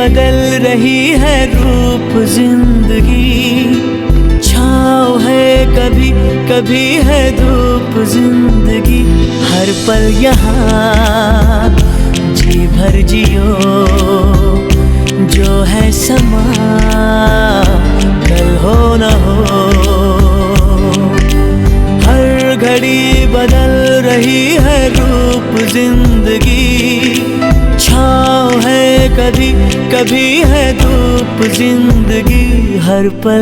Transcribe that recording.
बदल रही है रूप जिंदगी, छाँव है कभी कभी है धूप जिंदगी। हर पल यहाँ जी भर जियो, जो है समा कल हो न हो। हर घड़ी बदल रही है रूप जिंदगी, छाँव है कभी कभी है धूप जिंदगी। हर पल